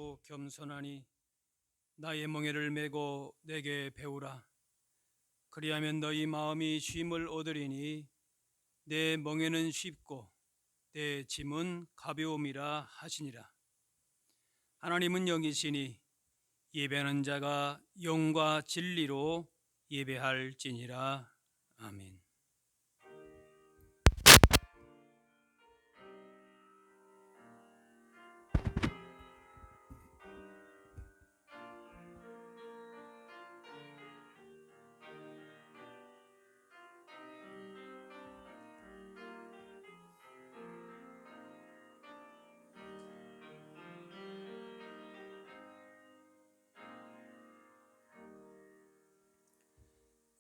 고 겸손하니 나의 멍에를 메고 내게 배우라. 그리하면 너희 마음이 쉼을 얻으리니 내 멍에는 쉽고 내 짐은 가벼움이라 하시니라. 하나님은 영이시니 예배하는 자가 영과 진리로 예배할지니라. 아멘.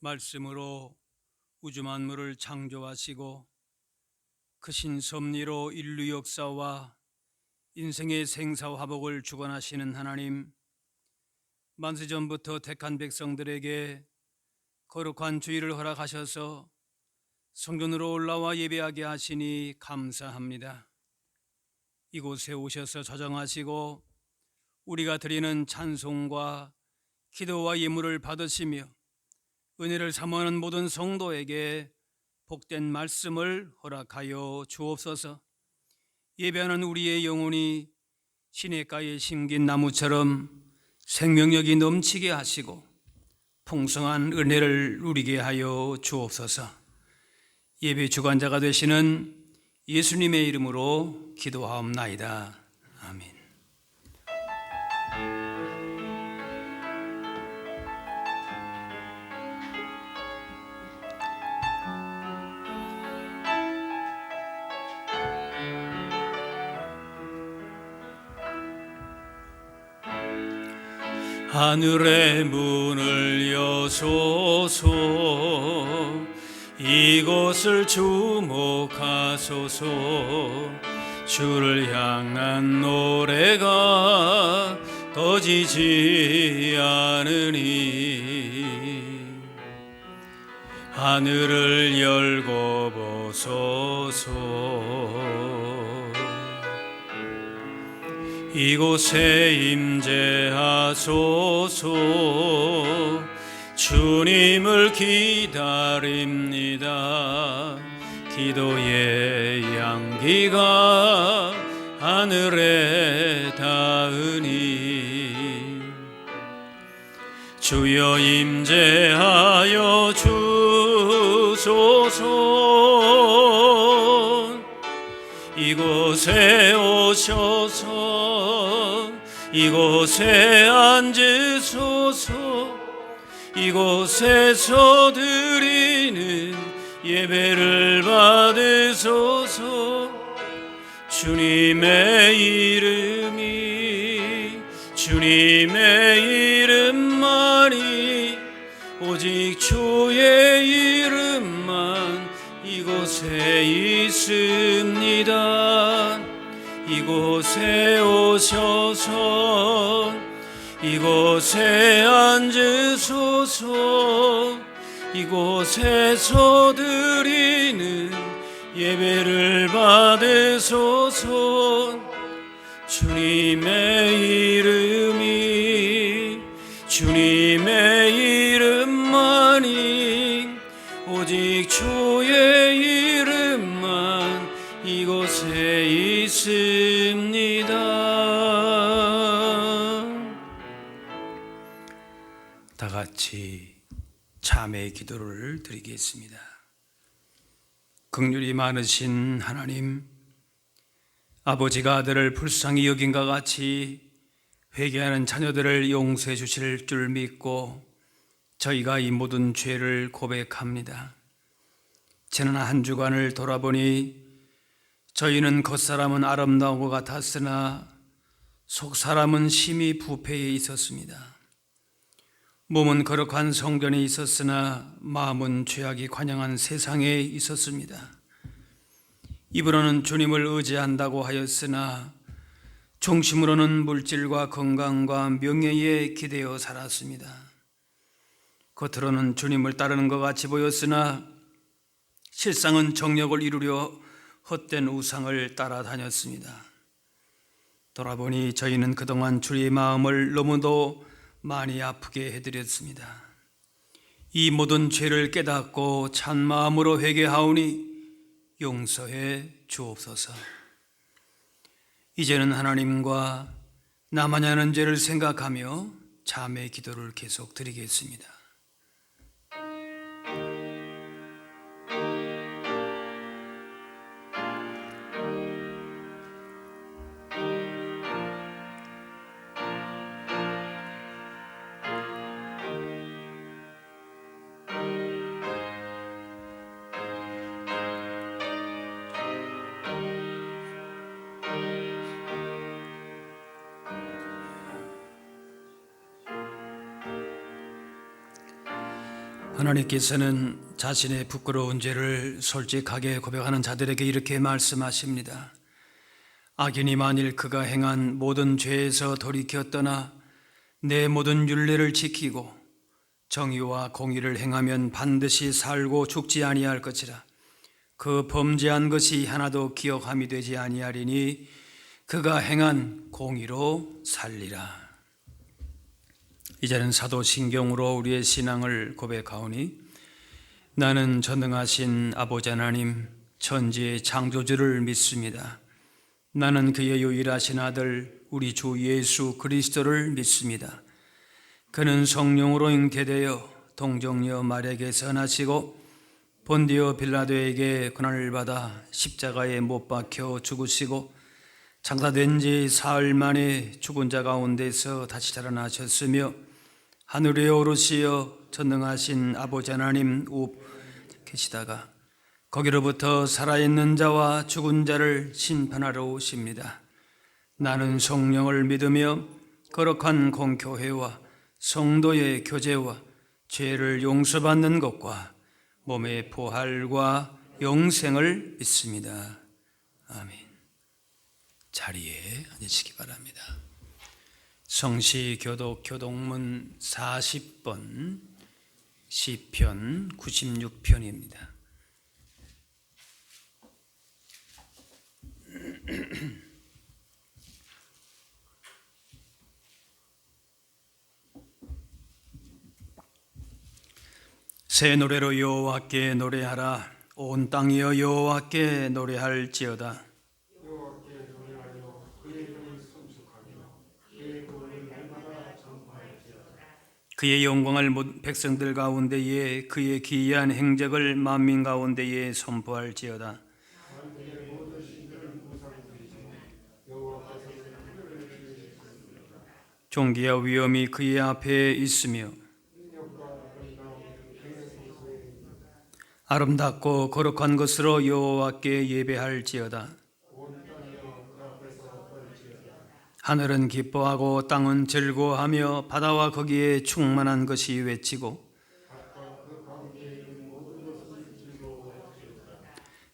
말씀으로 우주 만물을 창조하시고 크신 섭리로 인류 역사와 인생의 생사화복을 주관하시는 하나님, 만세전부터 택한 백성들에게 거룩한 주일을 허락하셔서 성전으로 올라와 예배하게 하시니 감사합니다. 이곳에 오셔서 저정하시고 우리가 드리는 찬송과 기도와 예물을 받으시며 은혜를 사모하는 모든 성도에게 복된 말씀을 허락하여 주옵소서. 예배하는 우리의 영혼이 시냇가에 심긴 나무처럼 생명력이 넘치게 하시고 풍성한 은혜를 누리게 하여 주옵소서. 예배 주관자가 되시는 예수님의 이름으로 기도하옵나이다. 아멘. 하늘의 문을 여소서, 이곳을 주목하소서. 주를 향한 노래가 꺼지지 않으니 하늘을 열고 보소서. 이곳에 임재하소서. 주님을 기다립니다. 기도의 향기가 하늘에 닿으니 주여 임재하여 주소서. 이곳에 오셔서 이곳에 앉으소서. 이곳에서 드리는 예배를 받으소서. 주님의 이름만이 오직 주의 이름만 이곳에 있습니다. 이곳에 오셔서 이곳에 앉으소서. 이곳에서 드리는 예배를 받으소서. 주님의 이름만이 오직 주의 이름만 이곳에 있습니다. 다 같이 참회의 기도를 드리겠습니다. 긍휼이 많으신 하나님, 아버지가 아들을 불쌍히 여긴과 같이 회개하는 자녀들을 용서해 주실 줄 믿고 저희가 이 모든 죄를 고백합니다. 지난 한 주간을 돌아보니 저희는 겉사람은 아름다운 것 같았으나 속사람은 심히 부패해 있었습니다. 몸은 거룩한 성전에 있었으나 마음은 죄악이 관영한 세상에 있었습니다. 입으로는 주님을 의지한다고 하였으나 중심으로는 물질과 건강과 명예에 기대어 살았습니다. 겉으로는 주님을 따르는 것 같이 보였으나 실상은 정력을 이루려 헛된 우상을 따라다녔습니다. 돌아보니 저희는 그동안 주의 마음을 너무도 많이 아프게 해드렸습니다. 이 모든 죄를 깨닫고 참 마음으로 회개하오니 용서해 주옵소서. 이제는 하나님과 나만이 하는 죄를 생각하며 자매 기도를 계속 드리겠습니다. 하나님께서는 자신의 부끄러운 죄를 솔직하게 고백하는 자들에게 이렇게 말씀하십니다. 악인이 만일 그가 행한 모든 죄에서 돌이켜 떠나 내 모든 율례를 지키고 정의와 공의를 행하면 반드시 살고 죽지 아니할 것이라. 그 범죄한 것이 하나도 기억함이 되지 아니하리니 그가 행한 공의로 살리라. 이제는 사도신경으로 우리의 신앙을 고백하오니 나는 전능하신 아버지 하나님 천지의 창조주를 믿습니다. 나는 그의 유일하신 아들 우리 주 예수 그리스도를 믿습니다. 그는 성령으로 잉태되어 동정녀 마리아에게서 나시고 본디오 빌라도에게 고난을 받아 십자가에 못 박혀 죽으시고 장사된 지 사흘 만에 죽은 자 가운데서 다시 살아나셨으며 하늘에 오르시어 전능하신 아버지 하나님 우편에 계시다가 거기로부터 살아있는 자와 죽은 자를 심판하러 오십니다. 나는 성령을 믿으며 거룩한 공교회와 성도의 교제와 죄를 용서받는 것과 몸의 부활과 영생을 믿습니다. 아멘. 자리에 앉으시기 바랍니다. 성시교독 교독문 40번 시편 96편입니다. 새 노래로 여호와께 노래하라. 온 땅이여 여호와께 노래할지어다. 그의 영광을 백성들 가운데에 그의 기이한 행적을 만민 가운데에 선포할지어다. 존귀와 위엄이 그의 앞에 있으며 아름답고 거룩한 것으로 여호와께 예배할지어다. 하늘은 기뻐하고 땅은 즐거워하며 바다와 거기에 충만한 것이 외치고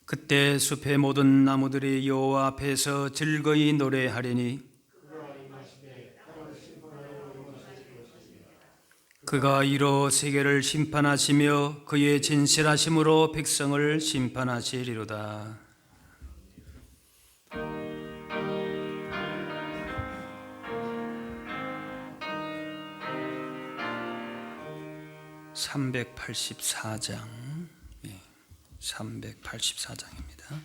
그때 숲의 모든 나무들이 여호와 앞에서 즐거이 노래하리니 그가 이로 세계를 심판하시며 그의 진실하심으로 백성을 심판하시리로다. (384장) 384장입니다.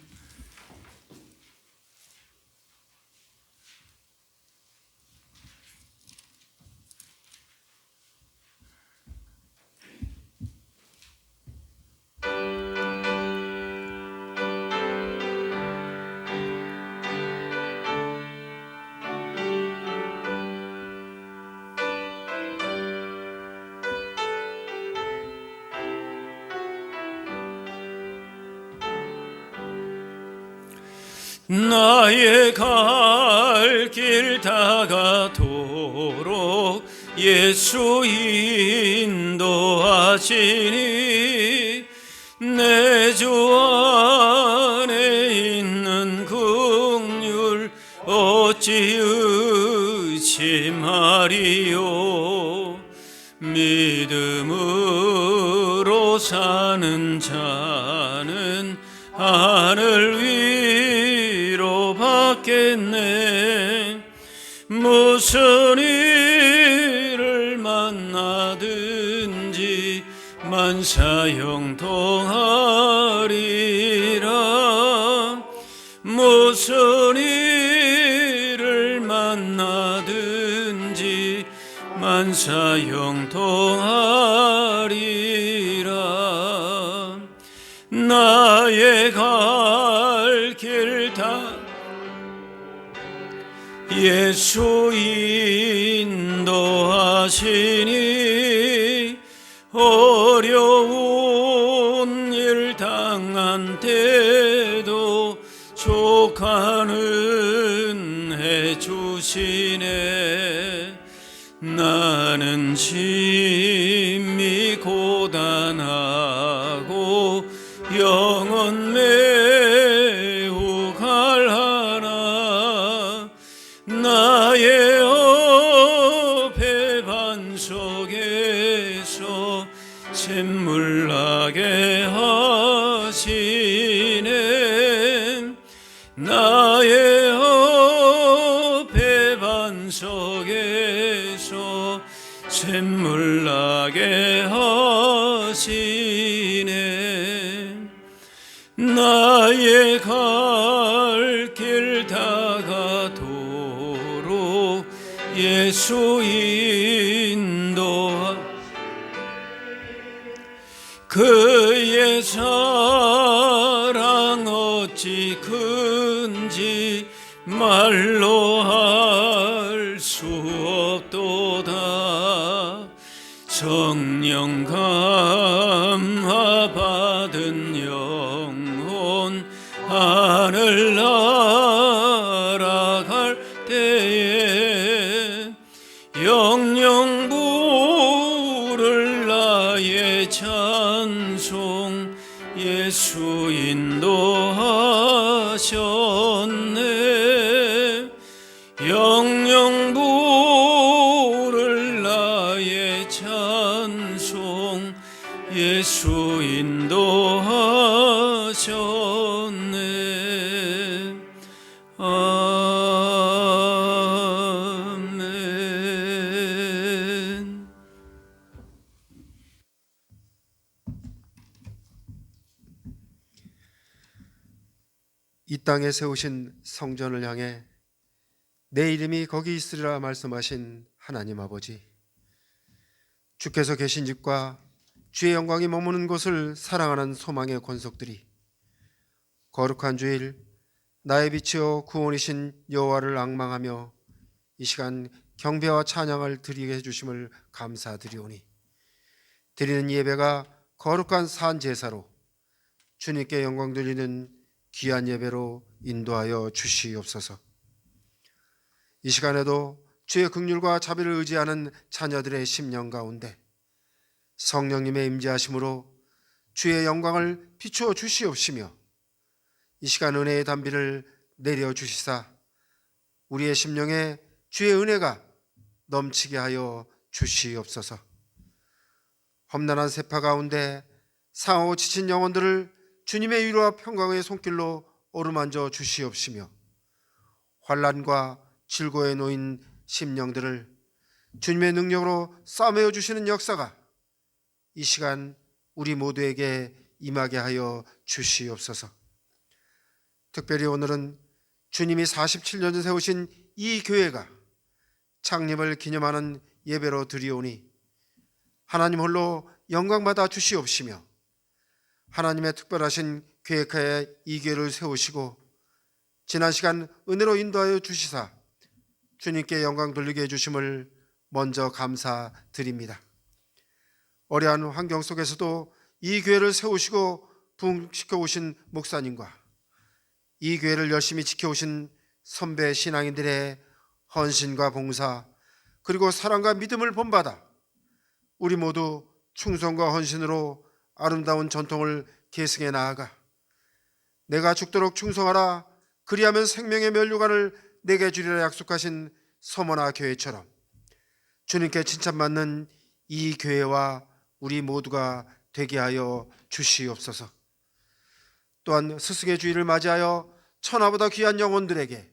나의 갈 길 다가도록 예수 인도하시니 내 주 안에 있는 긍휼 어찌 의심하리요. 믿음으로 사는 자는 하늘 위로 받겠네. 무슨 일을 만나든지 만사형통하리라. 무슨 일을 만나든지 만사형통하리라. 나의 갈 길 다 예수 인도하시니 어려운 일 당한 때도 족하는 해 주시네. 나는 심히 고단하고 영혼 매우 갈하나 나의 배반 속에서 샘물 나게 하시네. 나의 배반 속에서 샘물 나게 하시네. 나의 갈 길 다가도록 예수 인도하. 그의 사랑 어찌 큰지 말로 할 수 없도다. 성령 감화 받은 영혼 하늘 날아갈 때에 영영 부를 나의 찬송 예수 인도하셨네. 영영 부를 나의 찬송 예수 인도하셨네. 아멘. 이 땅에 세우신 성전을 향해 내 이름이 거기 있으리라 말씀하신 하나님 아버지, 주께서 계신 집과 주의 영광이 머무는 곳을 사랑하는 소망의 권속들이 거룩한 주일 나의 빛이요 구원이신 여호와를 앙망하며 이 시간 경배와 찬양을 드리게 해주심을 감사드리오니, 드리는 예배가 거룩한 산 제사로 주님께 영광 돌리는 귀한 예배로 인도하여 주시옵소서. 이 시간에도 주의 긍휼과 자비를 의지하는 자녀들의 심령 가운데 성령님의 임재하심으로 주의 영광을 비추어 주시옵시며 이 시간 은혜의 단비를 내려 주시사 우리의 심령에 주의 은혜가 넘치게 하여 주시옵소서. 험난한 세파 가운데 상하고 지친 영혼들을 주님의 위로와 평강의 손길로 어루만져 주시옵시며 환난과 질고에 놓인 심령들을 주님의 능력으로 싸매어 주시는 역사가 이 시간 우리 모두에게 임하게 하여 주시옵소서. 특별히 오늘은 주님이 47년 전 세우신 이 교회가 창립을 기념하는 예배로 드리오니 하나님 홀로 영광받아 주시옵시며 하나님의 특별하신 계획하에 이 교회를 세우시고 지난 시간 은혜로 인도하여 주시사 주님께 영광 돌리게 해주심을 먼저 감사드립니다. 어려운 환경 속에서도 이 교회를 세우시고 부흥시켜 오신 목사님과 이 교회를 열심히 지켜오신 선배 신앙인들의 헌신과 봉사 그리고 사랑과 믿음을 본받아 우리 모두 충성과 헌신으로 아름다운 전통을 계승해 나아가 내가 죽도록 충성하라 그리하면 생명의 면류관을 내게 주리라 약속하신 서머나 교회처럼 주님께 칭찬받는 이 교회와 우리 모두가 되게 하여 주시옵소서. 또한 스승의 주일을 맞이하여 천하보다 귀한 영혼들에게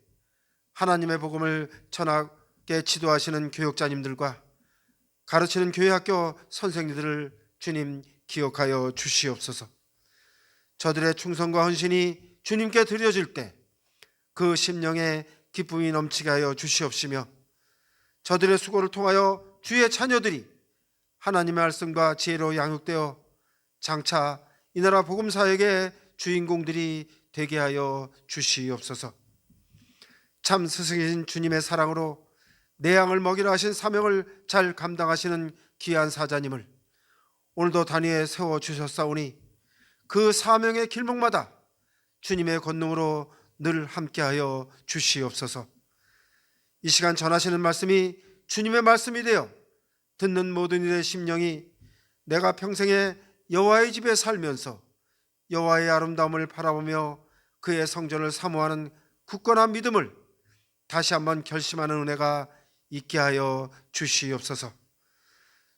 하나님의 복음을 전하 주님께 지도하시는 교육자님들과 가르치는 교회학교 선생님들을 주님 기억하여 주시옵소서. 저들의 충성과 헌신이 주님께 드려질 때 그 심령에 기쁨이 넘치게 하여 주시옵시며, 저들의 수고를 통하여 주의 자녀들이 하나님의 말씀과 지혜로 양육되어 장차 이 나라 복음사역의 주인공들이 되게 하여 주시옵소서. 참 스승이신 주님의 사랑으로 내 양을 먹이라 하신 사명을 잘 감당하시는 귀한 사자님을 오늘도 단위에 세워주셨사오니 그 사명의 길목마다 주님의 권능으로 늘 함께하여 주시옵소서. 이 시간 전하시는 말씀이 주님의 말씀이 되어 듣는 모든 이의 심령이 내가 평생에 여호와의 집에 살면서 여호와의 아름다움을 바라보며 그의 성전을 사모하는 굳건한 믿음을 다시 한번 결심하는 은혜가 있게 하여 주시옵소서.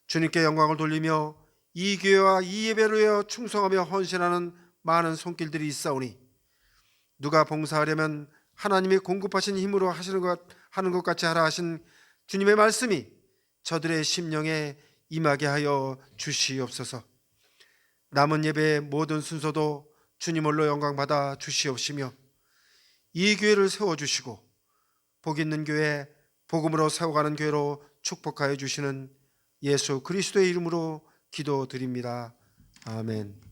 주님께 영광을 돌리며 이 교회와 이 예배를 위하여 충성하며 헌신하는 많은 손길들이 있사오니 누가 봉사하려면 하나님이 공급하신 힘으로 하는 것 같이 하라 하신 주님의 말씀이 저들의 심령에 임하게 하여 주시옵소서. 남은 예배의 모든 순서도 주님 홀로 영광 받아 주시옵시며 이 교회를 세워주시고 복 있는 교회, 복음으로 세워가는 교회로 축복하여 주시는 예수 그리스도의 이름으로 기도드립니다. 아멘.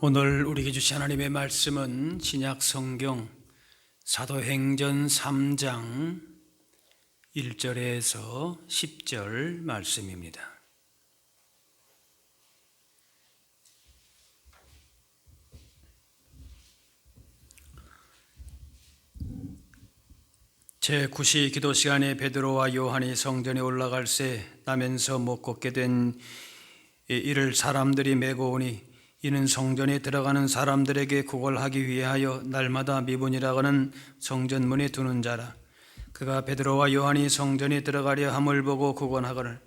오늘 우리에게 주신 하나님의 말씀은 신약 성경 사도행전 3장 1절에서 10절 말씀입니다. 제9시 기도 시간에 베드로와 요한이 성전에 올라갈새 나면서 못 걷게 된 이를 사람들이 메고 오니 이는 성전에 들어가는 사람들에게 구걸하기 위하여 날마다 미분이라고 하는 성전문에 두는 자라. 그가 베드로와 요한이 성전에 들어가려 함을 보고 구걸하거늘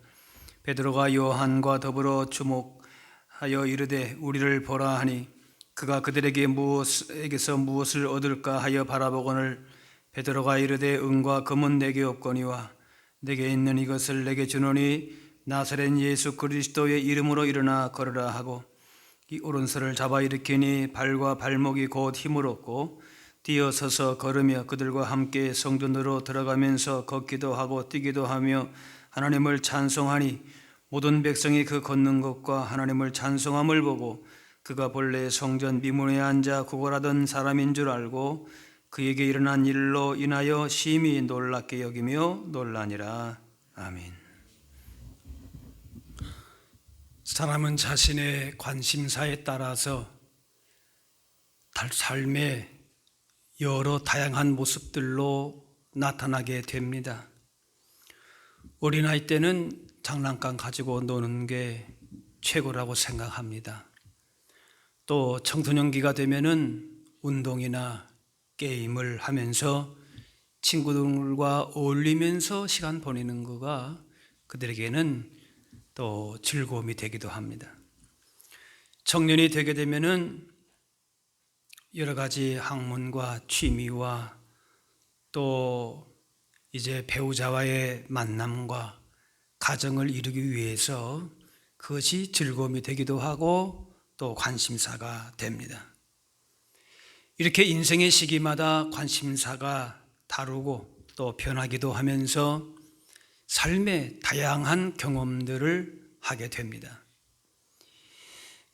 베드로가 요한과 더불어 주목하여 이르되 우리를 보라 하니 그가 그들에게 무엇에게서 무엇을 얻을까 하여 바라보거늘 베드로가 이르되 은과 금은 내게 없거니와 내게 있는 이것을 내게 주노니 나사렛 예수 그리스도의 이름으로 일어나 걸으라 하고 이 오른손을 잡아 일으키니 발과 발목이 곧 힘을 얻고 뛰어서서 걸으며 그들과 함께 성전으로 들어가면서 걷기도 하고 뛰기도 하며 하나님을 찬송하니 모든 백성이 그 걷는 것과 하나님을 찬송함을 보고 그가 본래 성전 미문에 앉아 구걸하던 사람인 줄 알고 그에게 일어난 일로 인하여 심히 놀랍게 여기며 놀라니라. 아멘. 사람은 자신의 관심사에 따라서 삶의 여러 다양한 모습들로 나타나게 됩니다. 어린아이 때는 장난감 가지고 노는 게 최고라고 생각합니다. 또 청소년기가 되면은 운동이나 게임을 하면서 친구들과 어울리면서 시간 보내는 거가 그들에게는 또 즐거움이 되기도 합니다. 청년이 되게 되면은 여러 가지 학문과 취미와 또 이제 배우자와의 만남과 가정을 이루기 위해서 그것이 즐거움이 되기도 하고 또 관심사가 됩니다. 이렇게 인생의 시기마다 관심사가 다르고 또 변하기도 하면서 삶의 다양한 경험들을 하게 됩니다.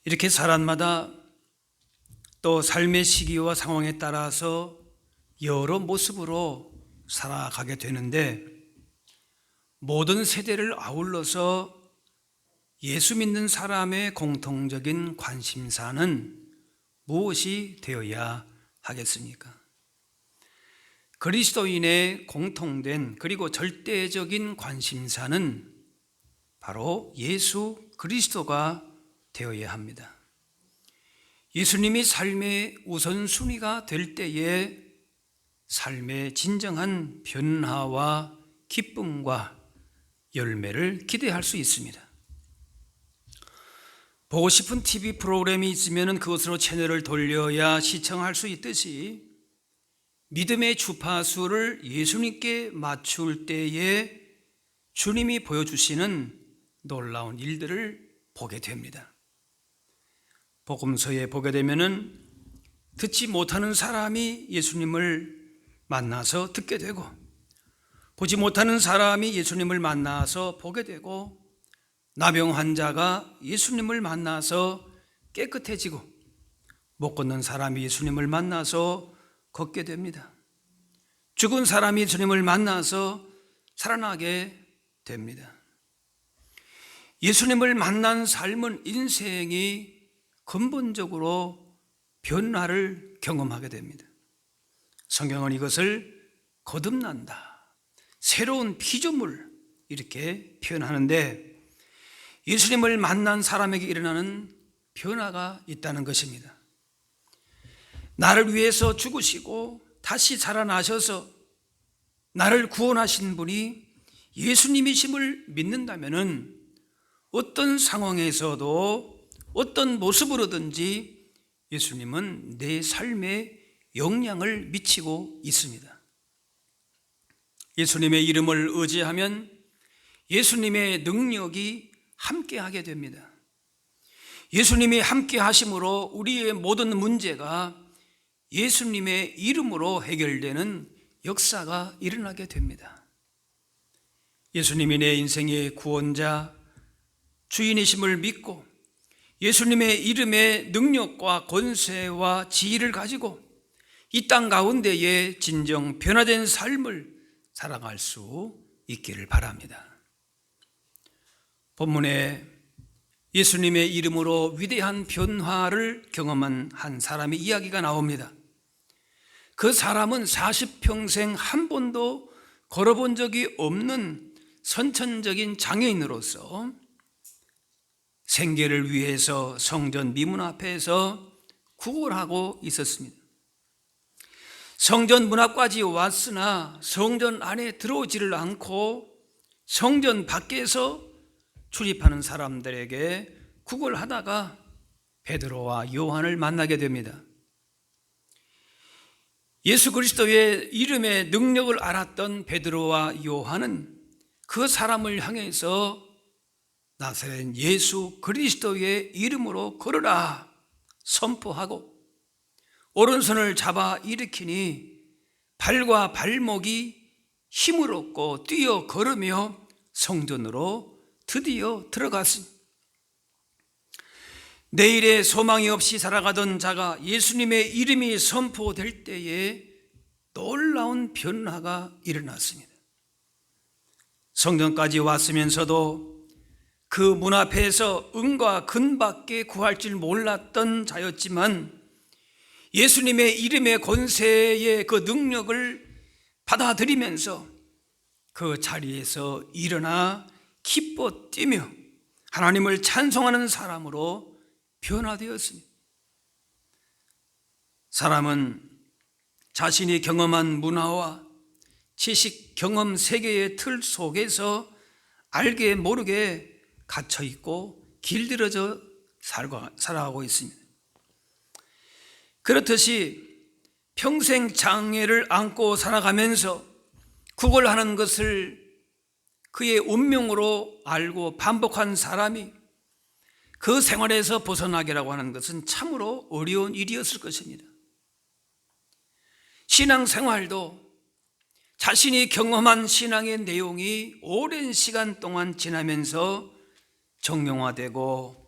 이렇게 사람마다 또 삶의 시기와 상황에 따라서 여러 모습으로 살아가게 되는데 모든 세대를 아울러서 예수 믿는 사람의 공통적인 관심사는 무엇이 되어야 하겠습니까? 그리스도인의 공통된 그리고 절대적인 관심사는 바로 예수 그리스도가 되어야 합니다. 예수님이 삶의 우선순위가 될 때에 삶의 진정한 변화와 기쁨과 열매를 기대할 수 있습니다. 보고 싶은 TV 프로그램이 있으면 그것으로 채널을 돌려야 시청할 수 있듯이 믿음의 주파수를 예수님께 맞출 때에 주님이 보여주시는 놀라운 일들을 보게 됩니다. 복음서에 보게 되면은 듣지 못하는 사람이 예수님을 만나서 듣게 되고, 보지 못하는 사람이 예수님을 만나서 보게 되고, 나병 환자가 예수님을 만나서 깨끗해지고, 못 걷는 사람이 예수님을 만나서 걷게 됩니다. 죽은 사람이 예수님을 만나서 살아나게 됩니다. 예수님을 만난 삶은 인생이 근본적으로 변화를 경험하게 됩니다. 성경은 이것을 거듭난다, 새로운 피조물 이렇게 표현하는데, 예수님을 만난 사람에게 일어나는 변화가 있다는 것입니다. 나를 위해서 죽으시고 다시 살아나셔서 나를 구원하신 분이 예수님이심을 믿는다면은 어떤 상황에서도 어떤 모습으로든지 예수님은 내 삶에 영향을 미치고 있습니다. 예수님의 이름을 의지하면 예수님의 능력이 함께하게 됩니다. 예수님이 함께하심으로 우리의 모든 문제가 예수님의 이름으로 해결되는 역사가 일어나게 됩니다. 예수님이 내 인생의 구원자, 주인이심을 믿고 예수님의 이름의 능력과 권세와 지위를 가지고 이 땅 가운데에 진정 변화된 삶을 살아갈 수 있기를 바랍니다. 본문에 예수님의 이름으로 위대한 변화를 경험한 한 사람의 이야기가 나옵니다. 그 사람은 40평생 한 번도 걸어본 적이 없는 선천적인 장애인으로서 생계를 위해서 성전 미문 앞에서 구걸하고 있었습니다. 성전 문 앞까지 왔으나 성전 안에 들어오지를 않고 성전 밖에서 출입하는 사람들에게 구걸하다가 베드로와 요한을 만나게 됩니다. 예수 그리스도의 이름의 능력을 알았던 베드로와 요한은 그 사람을 향해서 나사렛 예수 그리스도의 이름으로 걸으라 선포하고 오른손을 잡아 일으키니 발과 발목이 힘을 얻고 뛰어 걸으며 성전으로 드디어 들어갔습니다. 내일의 소망이 없이 살아가던 자가 예수님의 이름이 선포될 때에 놀라운 변화가 일어났습니다. 성전까지 왔으면서도 그 문 앞에서 은과 금밖에 구할 줄 몰랐던 자였지만 예수님의 이름의 권세의 그 능력을 받아들이면서 그 자리에서 일어나 기뻐 뛰며 하나님을 찬송하는 사람으로 변화되었습니다. 사람은 자신이 경험한 문화와 지식, 경험 세계의 틀 속에서 알게 모르게 갇혀있고 길들여져 살아가고 있습니다. 그렇듯이 평생 장애를 안고 살아가면서 구걸하는 것을 그의 운명으로 알고 반복한 사람이 그 생활에서 벗어나기라고 하는 것은 참으로 어려운 일이었을 것입니다. 신앙생활도 자신이 경험한 신앙의 내용이 오랜 시간 동안 지나면서 정형화되고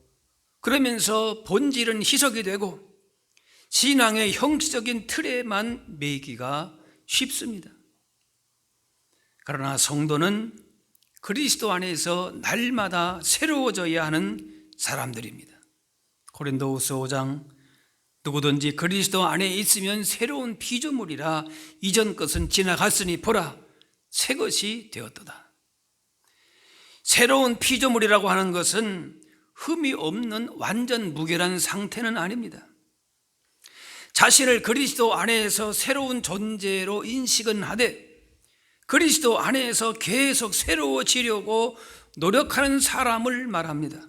그러면서 본질은 희석이 되고 신앙의 형식적인 틀에만 매이기가 쉽습니다. 그러나 성도는 그리스도 안에서 날마다 새로워져야 하는 사람들입니다. 고린도후서 5장 누구든지 그리스도 안에 있으면 새로운 피조물이라 이전 것은 지나갔으니 보라 새 것이 되었도다. 새로운 피조물이라고 하는 것은 흠이 없는 완전 무결한 상태는 아닙니다. 자신을 그리스도 안에서 새로운 존재로 인식은 하되 그리스도 안에서 계속 새로워지려고 노력하는 사람을 말합니다.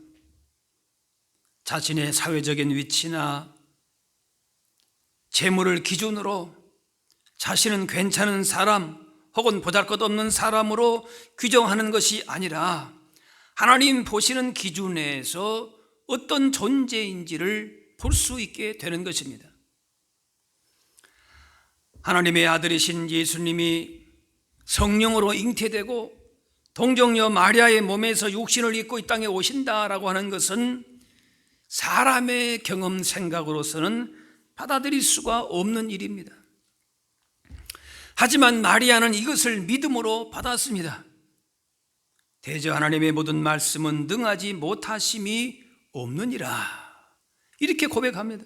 자신의 사회적인 위치나 재물을 기준으로 자신은 괜찮은 사람 혹은 보잘것없는 사람으로 규정하는 것이 아니라 하나님 보시는 기준에서 어떤 존재인지를 볼 수 있게 되는 것입니다. 하나님의 아들이신 예수님이 성령으로 잉태되고 동정녀 마리아의 몸에서 육신을 입고 이 땅에 오신다라고 하는 것은 사람의 경험 생각으로서는 받아들일 수가 없는 일입니다. 하지만 마리아는 이것을 믿음으로 받았습니다. 대저 하나님의 모든 말씀은 능하지 못하심이 없느니라, 이렇게 고백합니다.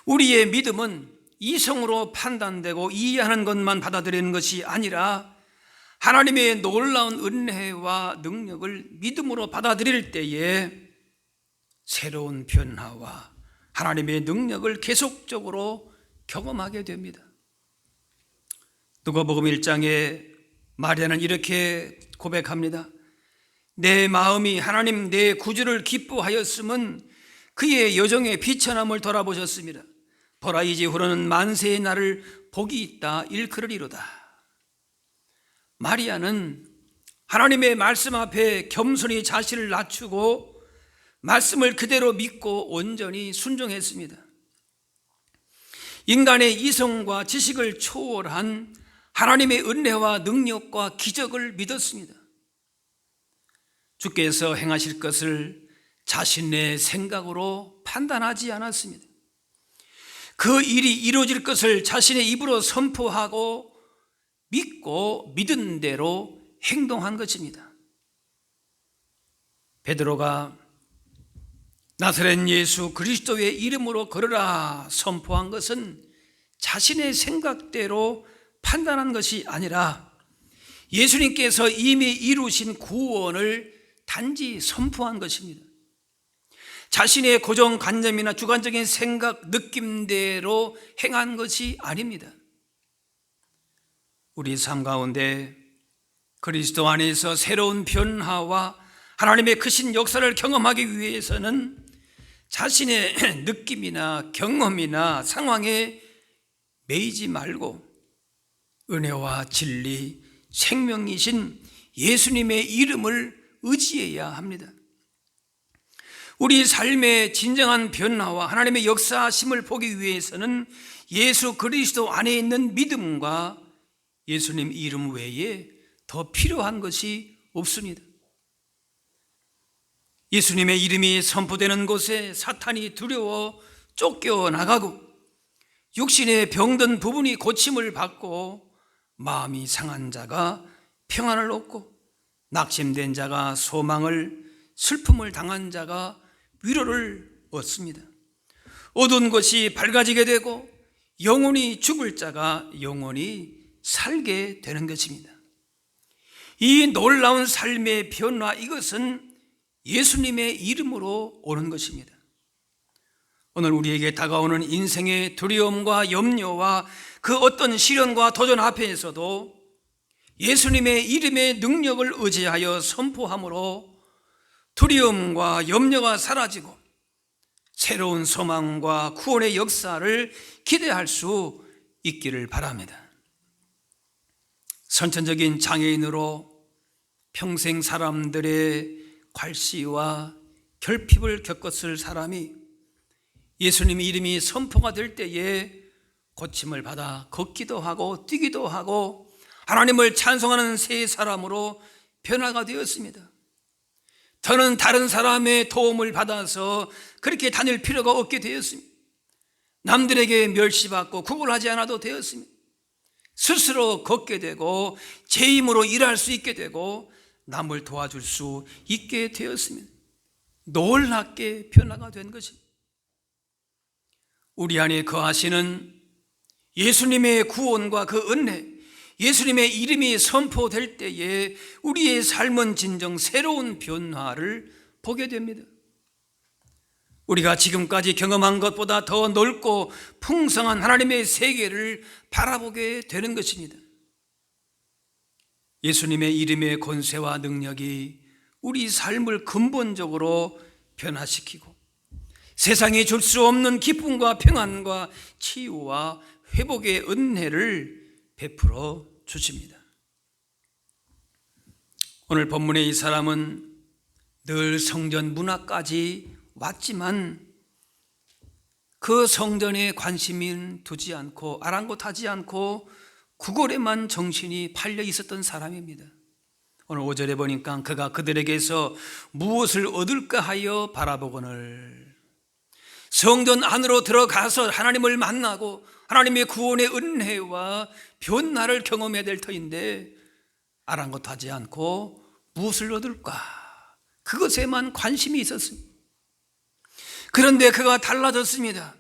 우리의 믿음은 이성으로 판단되고 이해하는 것만 받아들이는 것이 아니라 하나님의 놀라운 은혜와 능력을 믿음으로 받아들일 때에 새로운 변화와 하나님의 능력을 계속적으로 경험하게 됩니다. 누가복음 1장에 마리아는 이렇게 고백합니다. 내 마음이 하나님 내 구주를 기뻐하였음은 그의 여정의 비천함을 돌아보셨습니다. 보라, 이제후로는 만세의 날을 복이 있다 일컬으리로다. 마리아는 하나님의 말씀 앞에 겸손히 자신을 낮추고 말씀을 그대로 믿고 온전히 순종했습니다. 인간의 이성과 지식을 초월한 하나님의 은혜와 능력과 기적을 믿었습니다. 주께서 행하실 것을 자신의 생각으로 판단하지 않았습니다. 그 일이 이루어질 것을 자신의 입으로 선포하고 믿고 믿은 대로 행동한 것입니다. 베드로가 나사렛 예수 그리스도의 이름으로 걸으라 선포한 것은 자신의 생각대로 판단한 것이 아니라 예수님께서 이미 이루신 구원을 단지 선포한 것입니다. 자신의 고정관념이나 주관적인 생각, 느낌대로 행한 것이 아닙니다. 우리 삶 가운데 그리스도 안에서 새로운 변화와 하나님의 크신 역사를 경험하기 위해서는 자신의 느낌이나 경험이나 상황에 매이지 말고 은혜와 진리, 생명이신 예수님의 이름을 의지해야 합니다. 우리 삶의 진정한 변화와 하나님의 역사심을 보기 위해서는 예수 그리스도 안에 있는 믿음과 예수님 이름 외에 더 필요한 것이 없습니다. 예수님의 이름이 선포되는 곳에 사탄이 두려워 쫓겨나가고 육신의 병든 부분이 고침을 받고 마음이 상한 자가 평안을 얻고 낙심된 자가 소망을, 슬픔을 당한 자가 위로를 얻습니다. 어두운 것이 밝아지게 되고 영원히 죽을 자가 영원히 살게 되는 것입니다. 이 놀라운 삶의 변화, 이것은 예수님의 이름으로 오는 것입니다. 오늘 우리에게 다가오는 인생의 두려움과 염려와 그 어떤 시련과 도전 앞에서도 예수님의 이름의 능력을 의지하여 선포함으로 두려움과 염려가 사라지고 새로운 소망과 구원의 역사를 기대할 수 있기를 바랍니다. 선천적인 장애인으로 평생 사람들의 괄시와 결핍을 겪었을 사람이 예수님의 이름이 선포가 될 때에 고침을 받아 걷기도 하고 뛰기도 하고 하나님을 찬송하는 새 사람으로 변화가 되었습니다. 더는 다른 사람의 도움을 받아서 그렇게 다닐 필요가 없게 되었습니다. 남들에게 멸시받고 구걸하지 않아도 되었습니다. 스스로 걷게 되고 제 힘으로 일할 수 있게 되고 남을 도와줄 수 있게 되었습니다. 놀랍게 변화가 된 것입니다. 우리 안에 거하시는 예수님의 구원과 그 은혜, 예수님의 이름이 선포될 때에 우리의 삶은 진정 새로운 변화를 보게 됩니다. 우리가 지금까지 경험한 것보다 더 넓고 풍성한 하나님의 세계를 바라보게 되는 것입니다. 예수님의 이름의 권세와 능력이 우리 삶을 근본적으로 변화시키고 세상이 줄 수 없는 기쁨과 평안과 치유와 회복의 은혜를 베풀어 주십니다. 오늘 본문의 이 사람은 늘 성전 문 앞까지 왔지만 그 성전에 관심은 두지 않고 아랑곳하지 않고 구걸에만 정신이 팔려 있었던 사람입니다. 오늘 5절에 보니까 그가 그들에게서 무엇을 얻을까 하여 바라보거늘 성전 안으로 들어가서 하나님을 만나고 하나님의 구원의 은혜와 변화를 경험해야 될 터인데 아랑곳하지 않고 무엇을 얻을까? 그것에만 관심이 있었습니다. 그런데 그가 달라졌습니다.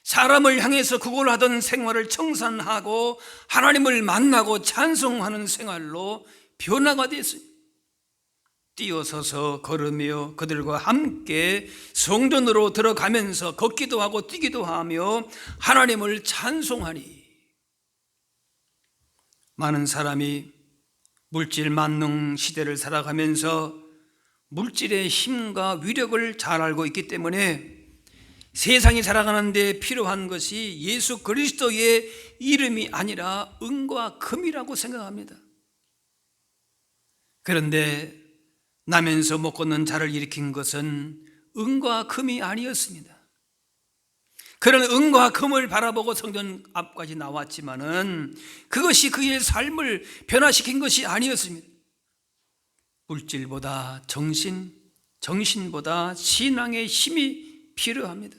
사람을 향해서 구걸하던 생활을 청산하고 하나님을 만나고 찬송하는 생활로 변화가 됐습니다. 뛰어서서 걸으며 그들과 함께 성전으로 들어가면서 걷기도 하고 뛰기도 하며 하나님을 찬송하니 많은 사람이 물질 만능 시대를 살아가면서 물질의 힘과 위력을 잘 알고 있기 때문에 세상이 살아가는 데 필요한 것이 예수 그리스도의 이름이 아니라 은과 금이라고 생각합니다. 그런데 나면서 못 걷는 자를 일으킨 것은 은과 금이 아니었습니다. 그런 은과 금을 바라보고 성전 앞까지 나왔지만은 그것이 그의 삶을 변화시킨 것이 아니었습니다. 물질보다 정신, 정신보다 신앙의 힘이 필요합니다.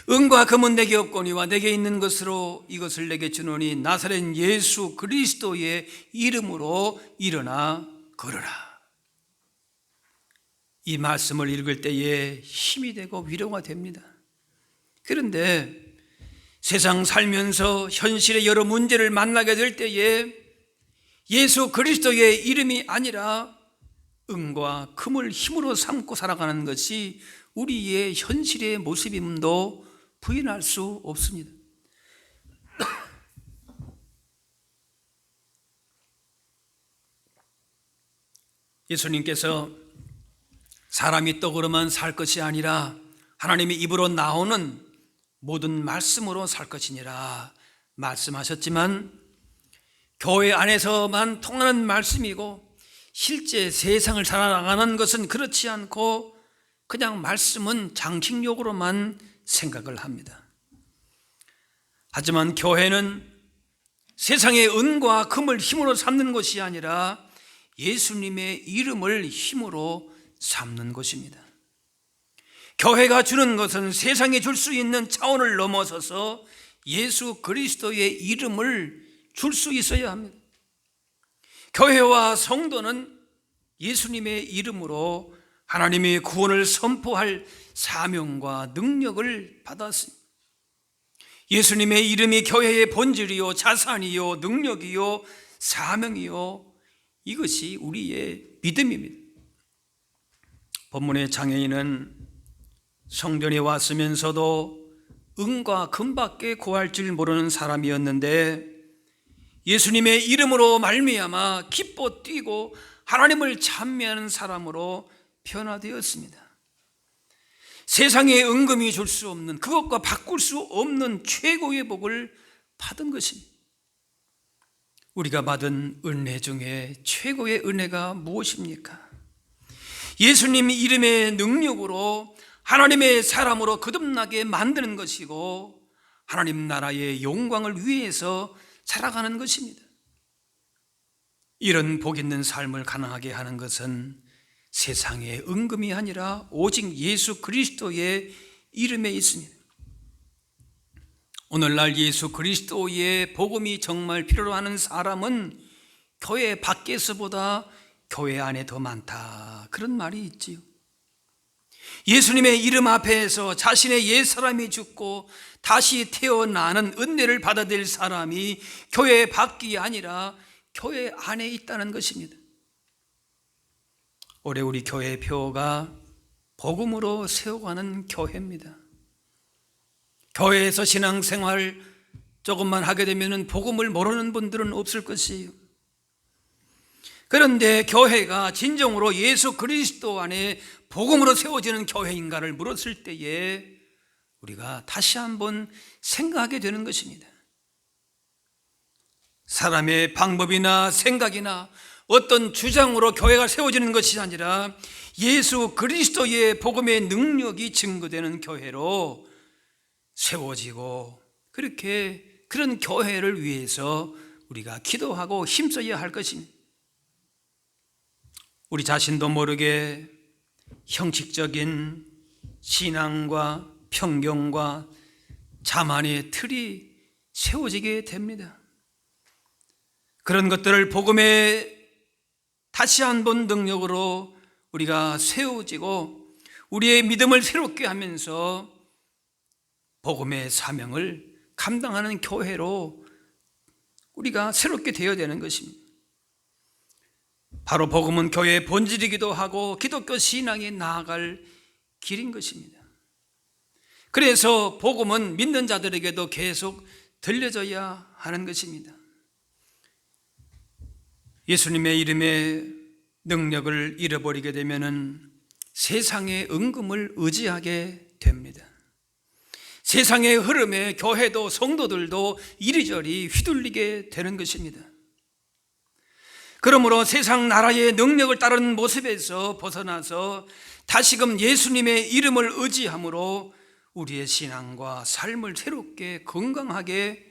은과 금은 내게 없거니와 내게 있는 것으로 이것을 내게 주노니 나사렛 예수 그리스도의 이름으로 일어나 걸어라. 이 말씀을 읽을 때에 힘이 되고 위로가 됩니다. 그런데 세상 살면서 현실의 여러 문제를 만나게 될 때에 예수 그리스도의 이름이 아니라 은과 금을 힘으로 삼고 살아가는 것이 우리의 현실의 모습임도 부인할 수 없습니다. 예수님께서 사람이 떡으로만 살 것이 아니라 하나님의 입으로 나오는 모든 말씀으로 살 것이니라 말씀하셨지만 교회 안에서만 통하는 말씀이고 실제 세상을 살아나가는 것은 그렇지 않고 그냥 말씀은 장식용으로만 생각을 합니다. 하지만 교회는 세상의 은과 금을 힘으로 삼는 것이 아니라 예수님의 이름을 힘으로 삼는 것입니다. 교회가 주는 것은 세상에 줄 수 있는 차원을 넘어서서 예수 그리스도의 이름을 줄 수 있어야 합니다. 교회와 성도는 예수님의 이름으로 하나님의 구원을 선포할 사명과 능력을 받았습니다. 예수님의 이름이 교회의 본질이요 자산이요 능력이요 사명이요 이것이 우리의 믿음입니다. 본문의 장애인은 성전에 왔으면서도 은과 금밖에 구할 줄 모르는 사람이었는데 예수님의 이름으로 말미암아 기뻐 뛰고 하나님을 찬미하는 사람으로 변화되었습니다. 세상에 은금이 줄 수 없는 그것과 바꿀 수 없는 최고의 복을 받은 것입니다. 우리가 받은 은혜 중에 최고의 은혜가 무엇입니까? 예수님 이름의 능력으로 하나님의 사람으로 거듭나게 만드는 것이고 하나님 나라의 영광을 위해서 살아가는 것입니다. 이런 복 있는 삶을 가능하게 하는 것은 세상의 은금이 아니라 오직 예수 그리스도의 이름에 있습니다. 오늘날 예수 그리스도의 복음이 정말 필요로 하는 사람은 교회 밖에서보다 교회 안에 더 많다 그런 말이 있지요. 예수님의 이름 앞에서 자신의 옛사람이 죽고 다시 태어나는 은혜를 받아들일 사람이 교회 밖이 아니라 교회 안에 있다는 것입니다. 올해 우리 교회 표가 복음으로 세워가는 교회입니다. 교회에서 신앙생활 조금만 하게 되면 복음을 모르는 분들은 없을 것이에요. 그런데 교회가 진정으로 예수 그리스도 안에 복음으로 세워지는 교회인가를 물었을 때에 우리가 다시 한번 생각하게 되는 것입니다. 사람의 방법이나 생각이나 어떤 주장으로 교회가 세워지는 것이 아니라 예수 그리스도의 복음의 능력이 증거되는 교회로 세워지고, 그렇게 그런 교회를 위해서 우리가 기도하고 힘써야 할 것입니다. 우리 자신도 모르게 형식적인 신앙과 편견과 자만의 틀이 세워지게 됩니다. 그런 것들을 복음의 다시 한번 능력으로 우리가 세워지고 우리의 믿음을 새롭게 하면서 복음의 사명을 감당하는 교회로 우리가 새롭게 되어야 되는 것입니다. 바로 복음은 교회의 본질이기도 하고 기독교 신앙에 나아갈 길인 것입니다. 그래서 복음은 믿는 자들에게도 계속 들려져야 하는 것입니다. 예수님의 이름의 능력을 잃어버리게 되면 세상의 은금을 의지하게 됩니다. 세상의 흐름에 교회도 성도들도 이리저리 휘둘리게 되는 것입니다. 그러므로 세상 나라의 능력을 따르는 모습에서 벗어나서 다시금 예수님의 이름을 의지함으로 우리의 신앙과 삶을 새롭게 건강하게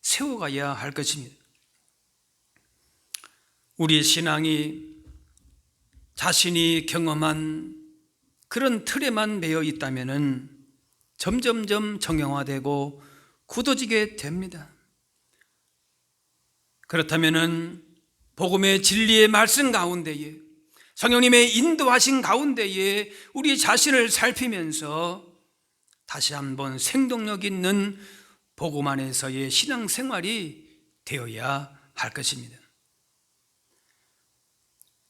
세워가야 할 것입니다. 우리의 신앙이 자신이 경험한 그런 틀에만 매여 있다면 점점점 정형화되고 굳어지게 됩니다. 그렇다면 복음의 진리의 말씀 가운데에 성령님의 인도하신 가운데에 우리 자신을 살피면서 다시 한번 생동력 있는 복음 안에서의 신앙생활이 되어야 할 것입니다.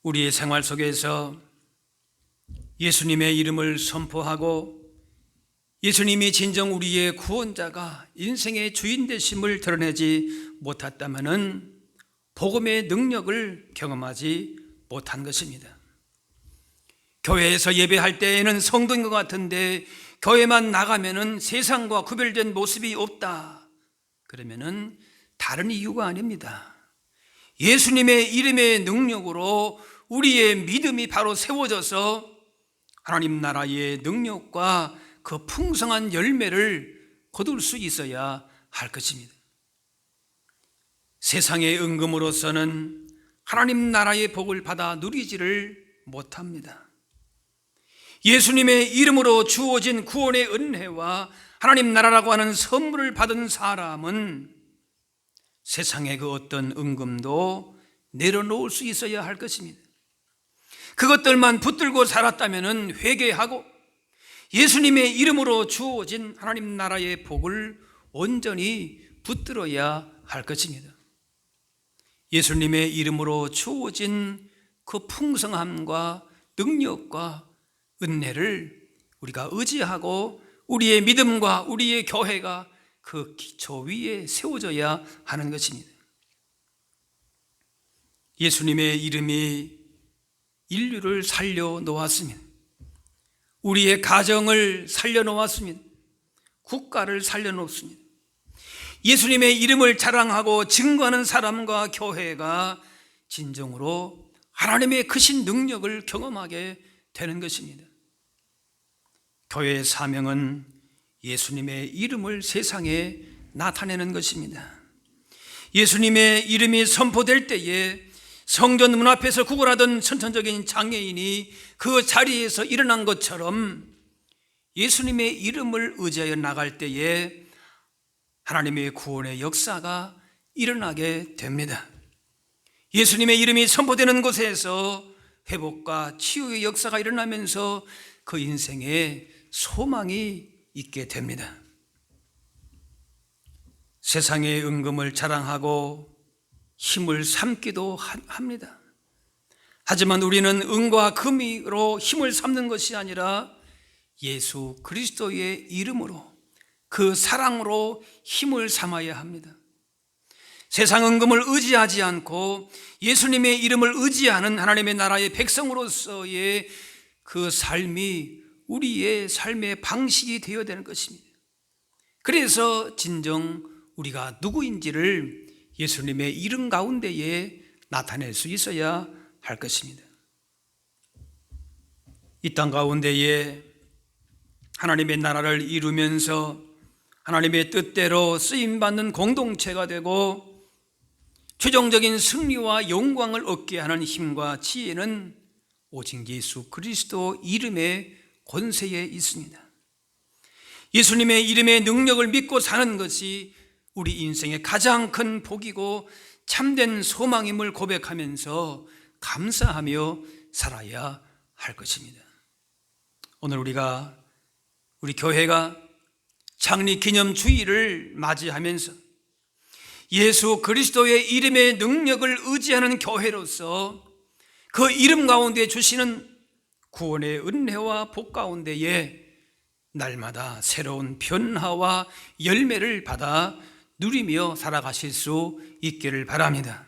우리의 생활 속에서 예수님의 이름을 선포하고 예수님이 진정 우리의 구원자가 인생의 주인 되심을 드러내지 못했다면 복음의 능력을 경험하지 못한 것입니다. 교회에서 예배할 때에는 성도인 것 같은데 교회만 나가면은 세상과 구별된 모습이 없다. 그러면은 다른 이유가 아닙니다. 예수님의 이름의 능력으로 우리의 믿음이 바로 세워져서 하나님 나라의 능력과 그 풍성한 열매를 거둘 수 있어야 할 것입니다. 세상의 은금으로서는 하나님 나라의 복을 받아 누리지를 못합니다. 예수님의 이름으로 주어진 구원의 은혜와 하나님 나라라고 하는 선물을 받은 사람은 세상의 그 어떤 은금도 내려놓을 수 있어야 할 것입니다. 그것들만 붙들고 살았다면 회개하고 예수님의 이름으로 주어진 하나님 나라의 복을 온전히 붙들어야 할 것입니다. 예수님의 이름으로 주어진 그 풍성함과 능력과 은혜를 우리가 의지하고 우리의 믿음과 우리의 교회가 그 기초 위에 세워져야 하는 것입니다. 예수님의 이름이 인류를 살려놓았습니다. 우리의 가정을 살려놓았습니다. 국가를 살려놓습니다. 예수님의 이름을 자랑하고 증거하는 사람과 교회가 진정으로 하나님의 크신 능력을 경험하게 되는 것입니다. 교회의 사명은 예수님의 이름을 세상에 나타내는 것입니다. 예수님의 이름이 선포될 때에 성전 문 앞에서 구걸하던 선천적인 장애인이 그 자리에서 일어난 것처럼 예수님의 이름을 의지하여 나갈 때에 하나님의 구원의 역사가 일어나게 됩니다. 예수님의 이름이 선포되는 곳에서 회복과 치유의 역사가 일어나면서 그 인생에 소망이 있게 됩니다. 세상의 은금을 자랑하고 힘을 삼기도 합니다. 하지만 우리는 은과 금으로 힘을 삼는 것이 아니라 예수 그리스도의 이름으로, 그 사랑으로 힘을 삼아야 합니다. 세상 은금을 의지하지 않고 예수님의 이름을 의지하는 하나님의 나라의 백성으로서의 그 삶이 우리의 삶의 방식이 되어야 되는 것입니다. 그래서 진정 우리가 누구인지를 예수님의 이름 가운데에 나타낼 수 있어야 할 것입니다. 이 땅 가운데에 하나님의 나라를 이루면서 하나님의 뜻대로 쓰임받는 공동체가 되고 최종적인 승리와 영광을 얻게 하는 힘과 지혜는 오직 예수 그리스도 이름의 권세에 있습니다. 예수님의 이름의 능력을 믿고 사는 것이 우리 인생의 가장 큰 복이고 참된 소망임을 고백하면서 감사하며 살아야 할 것입니다. 오늘 우리 교회가 창립 기념 주일을 맞이하면서 예수 그리스도의 이름의 능력을 의지하는 교회로서 그 이름 가운데 주시는 구원의 은혜와 복 가운데에 날마다 새로운 변화와 열매를 받아 누리며 살아가실 수 있기를 바랍니다.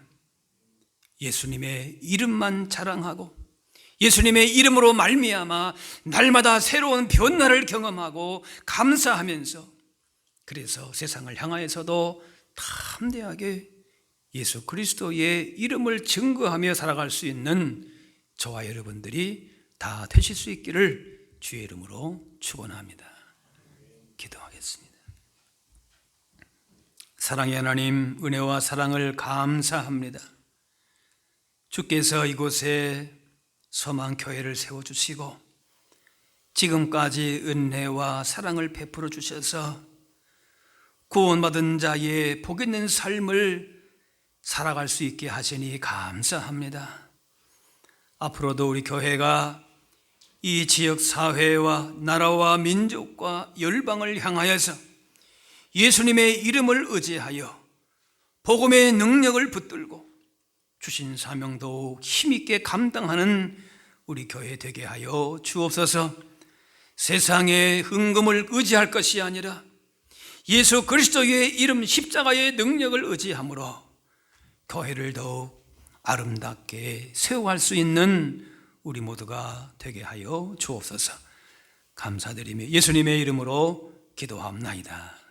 예수님의 이름만 자랑하고 예수님의 이름으로 말미암아 날마다 새로운 변화를 경험하고 감사하면서, 그래서 세상을 향하여서도 담대하게 예수 그리스도의 이름을 증거하며 살아갈 수 있는 저와 여러분들이 다 되실 수 있기를 주의 이름으로 축원합니다. 기도하겠습니다. 사랑의 하나님, 은혜와 사랑을 감사합니다. 주께서 이곳에 서망교회를 세워주시고 지금까지 은혜와 사랑을 베풀어 주셔서 구원받은 자의 복 있는 삶을 살아갈 수 있게 하시니 감사합니다. 앞으로도 우리 교회가 이 지역 사회와 나라와 민족과 열방을 향하여서 예수님의 이름을 의지하여 복음의 능력을 붙들고 주신 사명도 힘있게 감당하는 우리 교회 되게 하여 주옵소서. 세상의 은금을 의지할 것이 아니라 예수 그리스도의 이름 십자가의 능력을 의지함으로 교회를 더욱 아름답게 세워갈 수 있는 우리 모두가 되게 하여 주옵소서. 감사드리며 예수님의 이름으로 기도합나이다.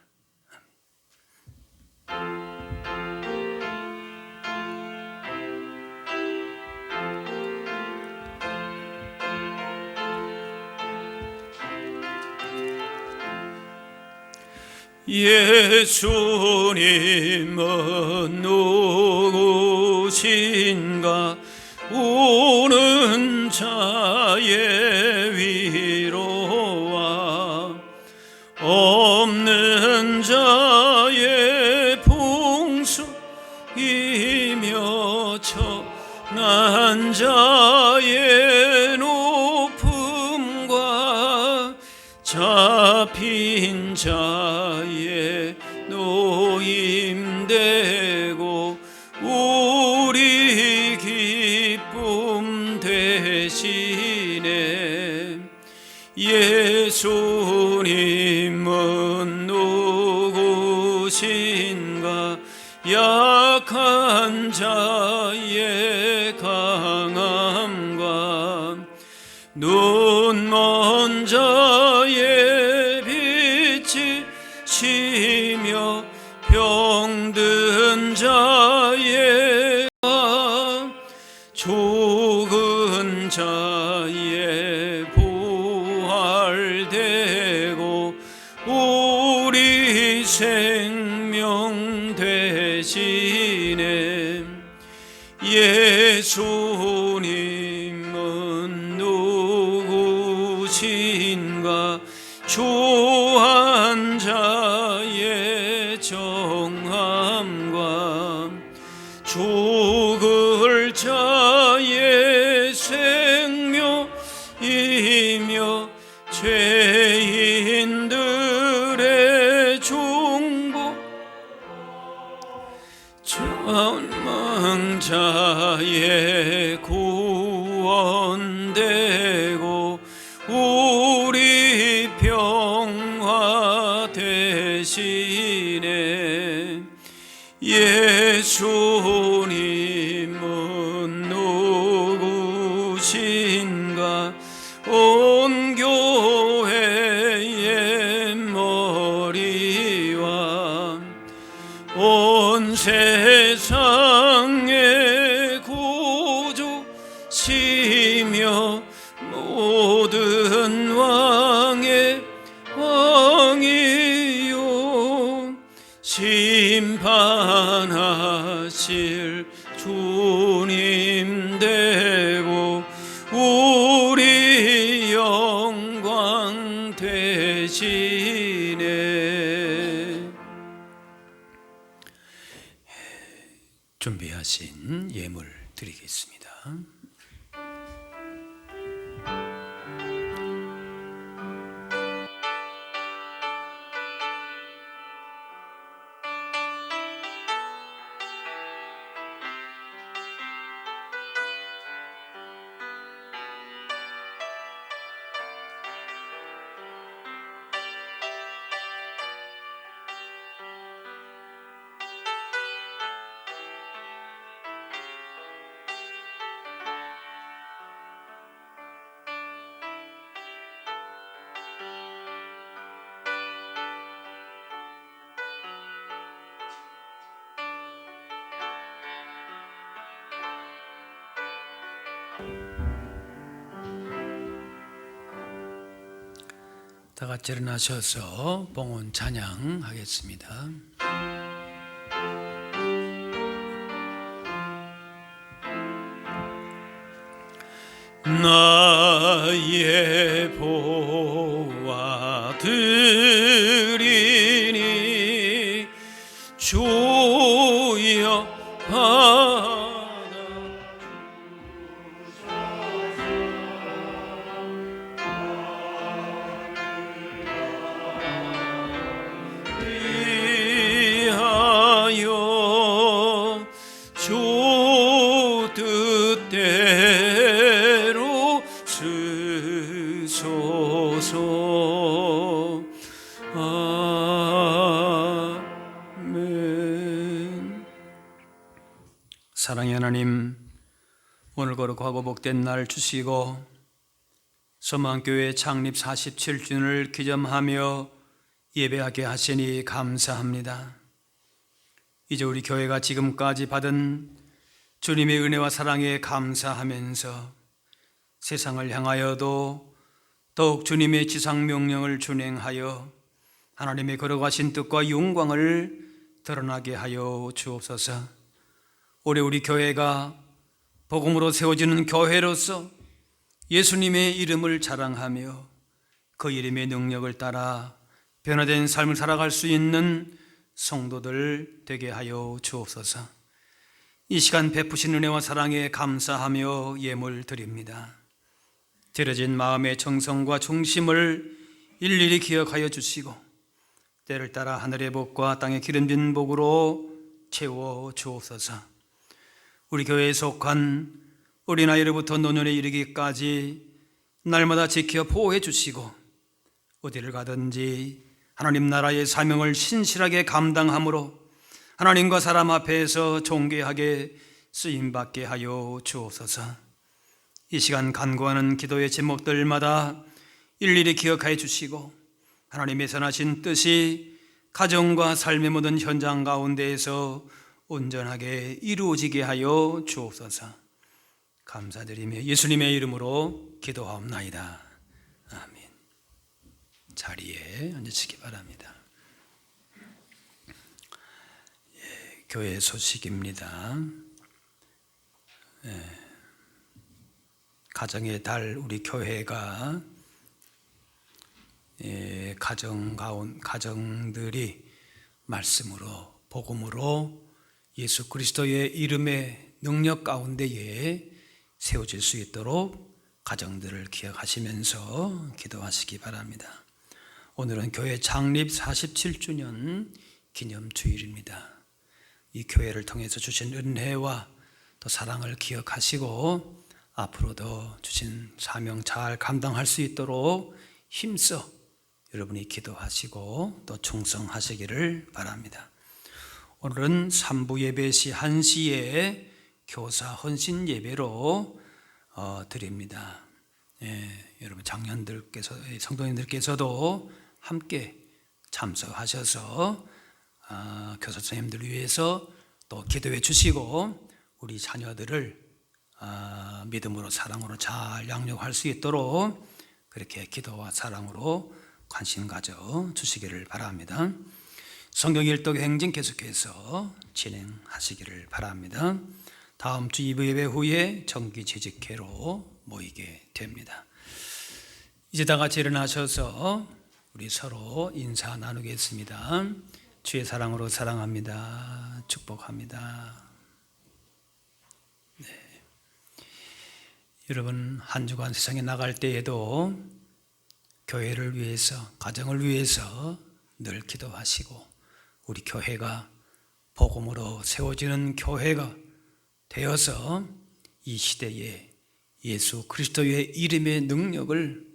예수님은 누구신가? 우는 자의 위로와 없는 자의 풍수이며 천한 자의 높음과 잡힌 자의 노임되고 우리 기쁨 되시네. 예수님은 누구신가? 약한 자의 강함과 눈먼 자의 빛이시며 병든 자의 죽은 자의 부활되고 우리 생명 되시네. 예수님은 누구신가? 주한 자의 정함과 죽을 자의 생명이며 죄인들의 중보 전망자의 구원되고 우리 주님과 온 교회의 머리와 온 세상의 구주시며 모든 왕의 왕이요 심판하실 주님 되고 우리 영광 되시네. 준비하신 예물 드리겠습니다. 다 같이 일어나셔서 봉헌 찬양하겠습니다. 나의 보화 드리니 주여 위하여 주 뜻대로 쓰소서. 아멘. 사랑의 하나님, 오늘 거룩하고 복된 날 주시고 소망교회 창립 47주년을 기념하며 예배하게 하시니 감사합니다. 이제 우리 교회가 지금까지 받은 주님의 은혜와 사랑에 감사하면서 세상을 향하여도 더욱 주님의 지상명령을 준행하여 하나님의 거룩하신 뜻과 영광을 드러나게 하여 주옵소서. 올해 우리 교회가 복음으로 세워지는 교회로서 예수님의 이름을 자랑하며 그 이름의 능력을 따라 변화된 삶을 살아갈 수 있는 성도들 되게 하여 주옵소서. 이 시간 베푸신 은혜와 사랑에 감사하며 예물 드립니다. 드려진 마음의 정성과 중심을 일일이 기억하여 주시고 때를 따라 하늘의 복과 땅의 기름진 복으로 채워 주옵소서. 우리 교회에 속한 어린아이로부터 노년에 이르기까지 날마다 지켜 보호해 주시고 어디를 가든지 하나님 나라의 사명을 신실하게 감당함으로 하나님과 사람 앞에서 존귀하게 쓰임받게 하여 주옵소서. 이 시간 간구하는 기도의 제목들마다 일일이 기억하여 주시고 하나님의 선하신 뜻이 가정과 삶의 모든 현장 가운데에서 온전하게 이루어지게 하여 주옵소서. 감사드리며 예수님의 이름으로 기도하옵나이다. 아멘. 자리에 앉으시기 바랍니다. 교회 소식입니다. 가정의 달 우리 교회가 가정들이 말씀으로 복음으로 예수 그리스도의 이름의 능력 가운데에 세워질 수 있도록 가정들을 기억하시면서 기도하시기 바랍니다. 오늘은 교회 창립 47주년 기념주일입니다. 이 교회를 통해서 주신 은혜와 또 사랑을 기억하시고 앞으로도 주신 사명 잘 감당할 수 있도록 힘써 여러분이 기도하시고 또 충성하시기를 바랍니다. 오늘은 3부 예배 시 1시에 교사 헌신 예배로 드립니다. 여러분 장년들께서, 성도님들께서도 함께 참석하셔서 교사 선생님들을 위해서 또 기도해 주시고 우리 자녀들을 믿음으로 사랑으로 잘 양육할 수 있도록 그렇게 기도와 사랑으로 관심 가져 주시기를 바랍니다. 성경 일독 행진 계속해서 진행하시기를 바랍니다. 다음 주 2부 예배 후에 정기 재직회로 모이게 됩니다. 이제 다 같이 일어나셔서 우리 서로 인사 나누겠습니다. 주의 사랑으로 사랑합니다. 축복합니다. 여러분 한 주간 세상에 나갈 때에도 교회를 위해서, 가정을 위해서 늘 기도하시고 우리 교회가 복음으로 세워지는 교회가 되어서 이 시대에 예수 그리스도의 이름의 능력을,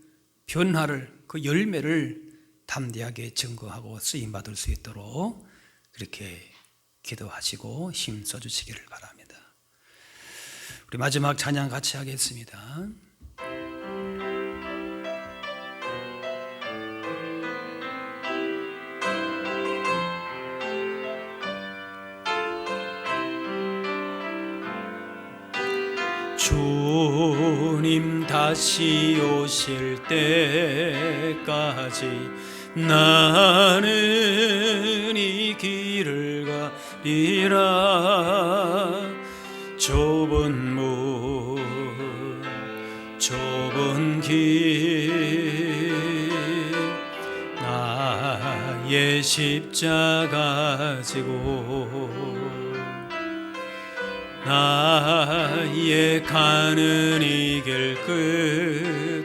변화를, 그 열매를 담대하게 증거하고 쓰임받을 수 있도록 그렇게 기도하시고 힘써 주시기를 바랍니다. 우리 마지막 찬양 같이 하겠습니다. 주님 다시 오실 때까지 나는 이 길을 가리라. 좁은 문, 좁은 길, 나의 십자가 지고 나의 가는 이 길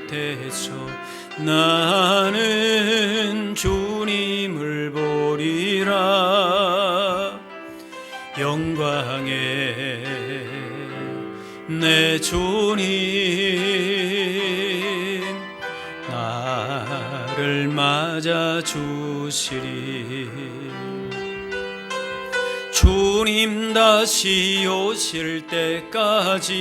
끝에서 나는 주님을 보리라. 영광의 내 주님 나를 맞아 주시리. 주님 다시 오실 때까지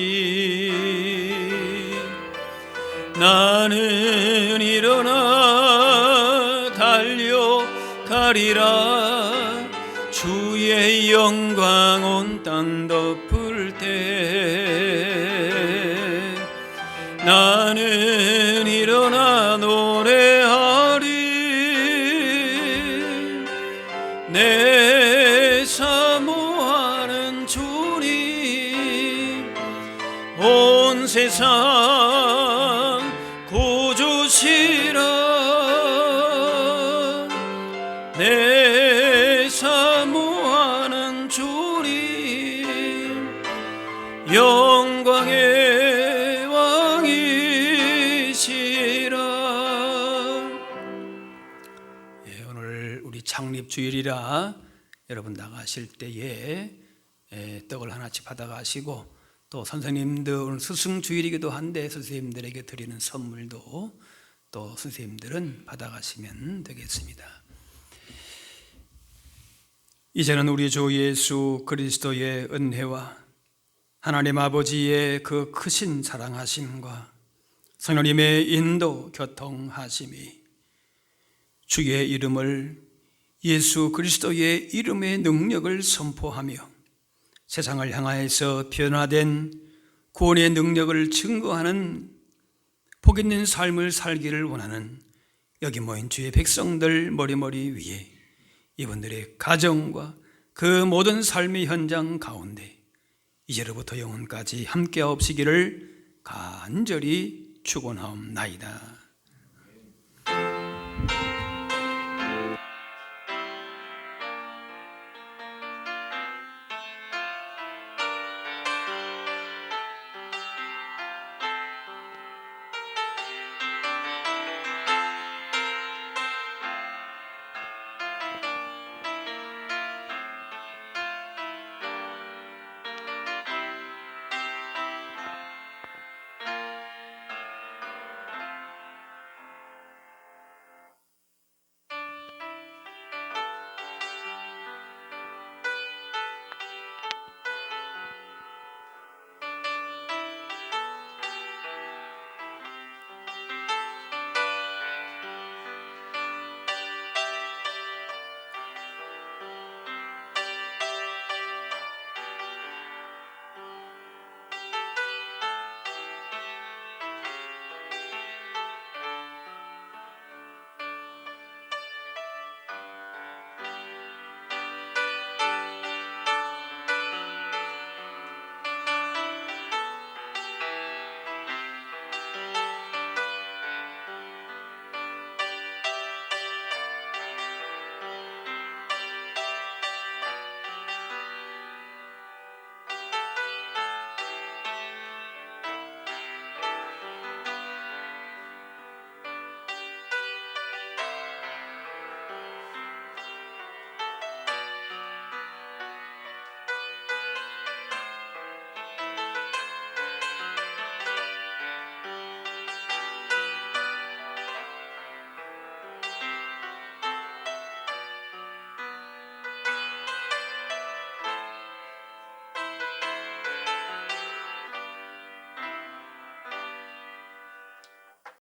나는 일어나 달려가리라. 주의 영광 온 땅 덮을 때 나는 일어나 노래하리. 내 사모하는 주님 온 세상 구주시라. 내 사모하는 주님 영광의 왕이시라. 오늘 우리 창립주일이라 여러분 나가실 때에 떡을 하나씩 받아가시고 또 선생님들 오늘 스승주일이기도 한데 선생님들에게 드리는 선물도 또 선생님들은 받아가시면 되겠습니다. 이제는 우리 주 예수 그리스도의 은혜와 하나님 아버지의 그 크신 사랑하심과 성령님의 인도 교통하심이 주의 이름을, 예수 그리스도의 이름의 능력을 선포하며 세상을 향하여서 변화된 구원의 능력을 증거하는 복 있는 삶을 살기를 원하는 여기 모인 주의 백성들 머리머리 위에 이분들의 가정과 그 모든 삶의 현장 가운데 이제로부터 영원까지 함께 없으기를 간절히 축원하옵나이다.